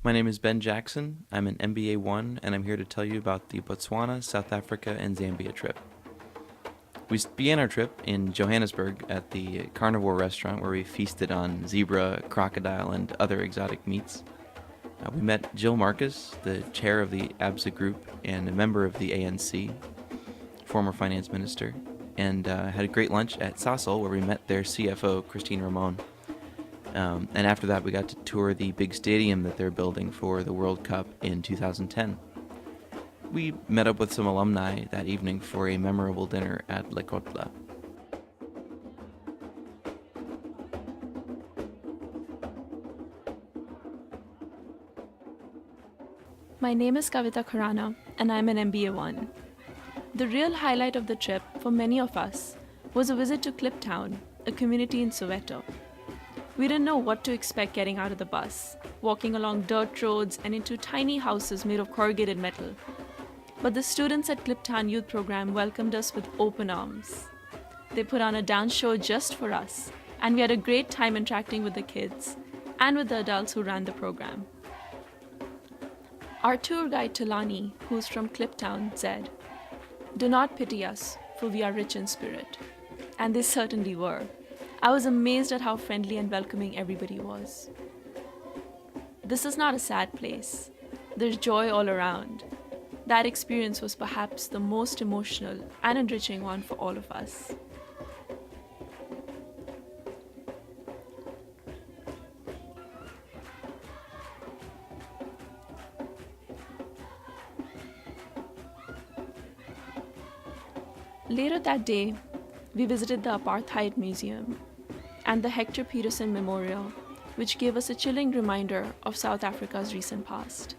My name is Ben Jackson. I'm an MBA 1, and I'm here to tell you about the Botswana, South Africa, and Zambia trip. We began our trip in Johannesburg at the carnivore restaurant where we feasted on zebra, crocodile, and other exotic meats. We met Jill Marcus, the chair of the ABSA group and a member of the ANC, former finance minister, and had a great lunch at Sasol where we met their CFO, Christine Ramon. And after that, we got to tour the big stadium that they're building for the World Cup in 2010. We met up with some alumni that evening for a memorable dinner at Lekotla. My name is Kavita Khurana, and I'm an MBA 1. The real highlight of the trip for many of us was a visit to Kliptown, a community in Soweto. We didn't know what to expect getting out of the bus, walking along dirt roads and into tiny houses made of corrugated metal. But the students at Kliptown Youth Program welcomed us with open arms. They put on a dance show just for us, and we had a great time interacting with the kids and with the adults who ran the program. Our tour guide Talani, who's from Kliptown, said, "Do not pity us, for we are rich in spirit." And they certainly were. I was amazed at how friendly and welcoming everybody was. This is not a sad place. There's joy all around. That experience was perhaps the most emotional and enriching one for all of us. Later that day, we visited the Apartheid Museum and the Hector Peterson Memorial, which gave us a chilling reminder of South Africa's recent past.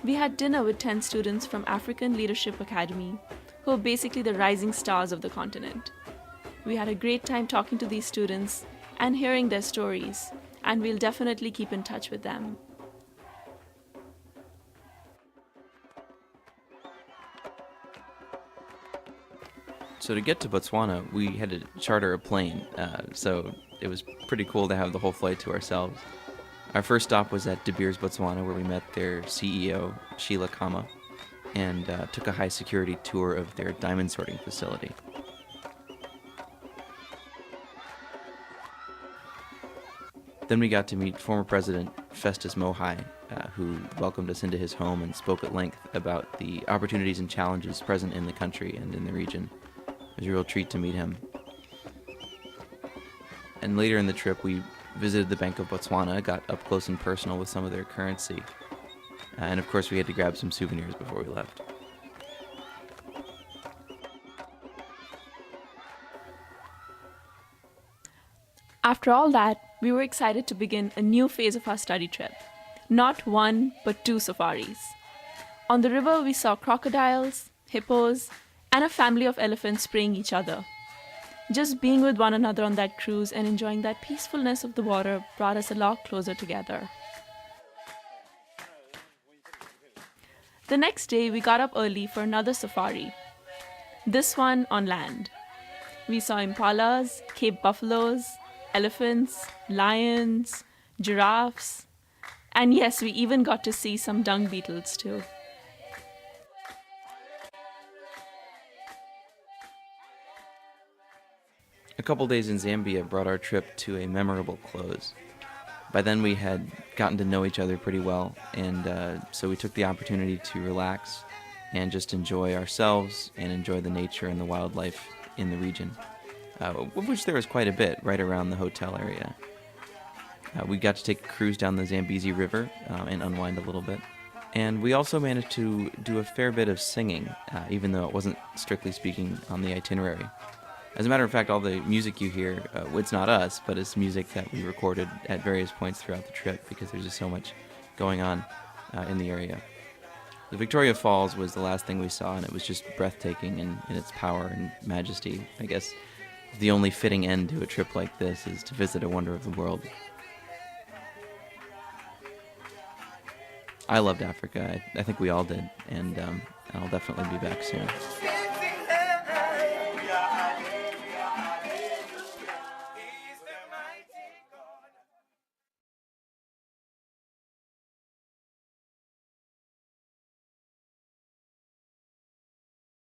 We had dinner with 10 students from African Leadership Academy, who are basically the rising stars of the continent. We had a great time talking to these students and hearing their stories, and we'll definitely keep in touch with them. So to get to Botswana, we had to charter a plane, so it was pretty cool to have the whole flight to ourselves. Our first stop was at De Beers, Botswana, where we met their CEO, Sheila Kama, and took a high-security tour of their diamond sorting facility. Then we got to meet former President Festus Mohai, who welcomed us into his home and spoke at length about the opportunities and challenges present in the country and in the region. It was a real treat to meet him. And later in the trip, we visited the Bank of Botswana, got up close and personal with some of their currency. And of course, we had to grab some souvenirs before we left. After all that, we were excited to begin a new phase of our study trip. Not one, but 2 safaris. On the river, we saw crocodiles, hippos, and a family of elephants spraying each other. Just being with one another on that cruise and enjoying that peacefulness of the water brought us a lot closer together. The next day, we got up early for another safari, this one on land. We saw impalas, Cape buffaloes, elephants, lions, giraffes, and yes, we even got to see some dung beetles too. A couple days in Zambia brought our trip to a memorable close. By then we had gotten to know each other pretty well, and so we took the opportunity to relax and just enjoy ourselves and enjoy the nature and the wildlife in the region, of which there was quite a bit right around the hotel area. We got to take a cruise down the Zambezi River and unwind a little bit. And we also managed to do a fair bit of singing, even though it wasn't strictly speaking on the itinerary. As a matter of fact, all the music you hear, it's not us, but it's music that we recorded at various points throughout the trip because there's just so much going on in the area. The Victoria Falls was the last thing we saw, and it was just breathtaking in its power and majesty. I guess the only fitting end to a trip like this is to visit a wonder of the world. I loved Africa. I think we all did, and I'll definitely be back soon.